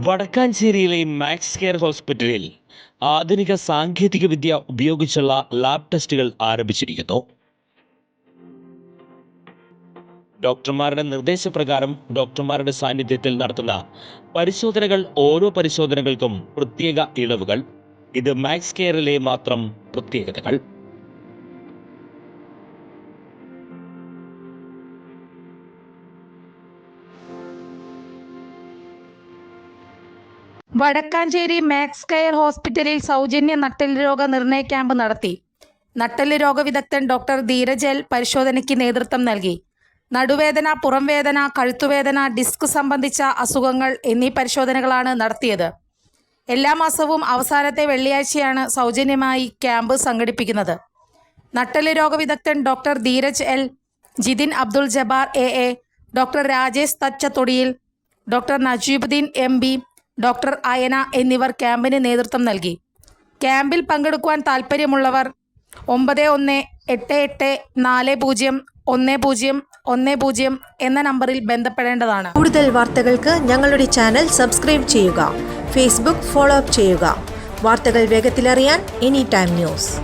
വടക്കാഞ്ചേരിയിലെ max care ഹോസ്പിറ്റലിൽ ആധുനിക സാങ്കേതികവിദ്യ ഉപയോഗിച്ചുള്ള ലാബ് ടെസ്റ്റുകൾ ആരംഭിച്ചിരിക്കുന്നു. ഡോക്ടർമാരുടെ നിർദ്ദേശപ്രകാരം ഡോക്ടർമാരുടെ സാന്നിധ്യത്തിൽ നടത്തുന്ന പരിശോധനകൾ, ഓരോ പരിശോധനകൾക്കും പ്രത്യേക ഇളവുകൾ. ഇത് മാക്സ് കെയറിലെ മാത്രം പ്രത്യേകതകൾ. വടക്കാഞ്ചേരി മാക്സ് കെയർ ഹോസ്പിറ്റലിൽ സൗജന്യ നട്ടെല്ല് രോഗ നിർണയ ക്യാമ്പ് നടത്തി. നട്ടെല്ല് രോഗവിദഗ്ധൻ ഡോക്ടർ ധീരജ് എൽ പരിശോധനയ്ക്ക് നേതൃത്വം നൽകി. നടുവേദന, പുറംവേദന, കഴുത്തുവേദന, ഡിസ്ക് സംബന്ധിച്ച അസുഖങ്ങൾ എന്നീ പരിശോധനകളാണ് നടത്തിയത്. എല്ലാ മാസവും അവസാനത്തെ വെള്ളിയാഴ്ചയാണ് സൗജന്യമായി ക്യാമ്പ് സംഘടിപ്പിക്കുന്നത്. നട്ടെല്ല് രോഗവിദഗ്ധൻ doctor Dheeraj L, Jithin Abdul Jabbar A, doctor Rajesh Thachathodiyil, doctor Najeebuddeen MB, doctor Ayana എന്നിവർ ക്യാമ്പിന് നേതൃത്വം നൽകി. ക്യാമ്പിൽ പങ്കെടുക്കുവാൻ താൽപ്പര്യമുള്ളവർ 9188401010 എന്ന നമ്പറിൽ ബന്ധപ്പെടേണ്ടതാണ്. കൂടുതൽ വാർത്തകൾക്ക് ഞങ്ങളുടെ ചാനൽ സബ്സ്ക്രൈബ് ചെയ്യുക. ഫേസ്ബുക്ക് ഫോളോ അപ്പ് ചെയ്യുക. വാർത്തകൾ വേഗത്തിലറിയാൻ Anytime News.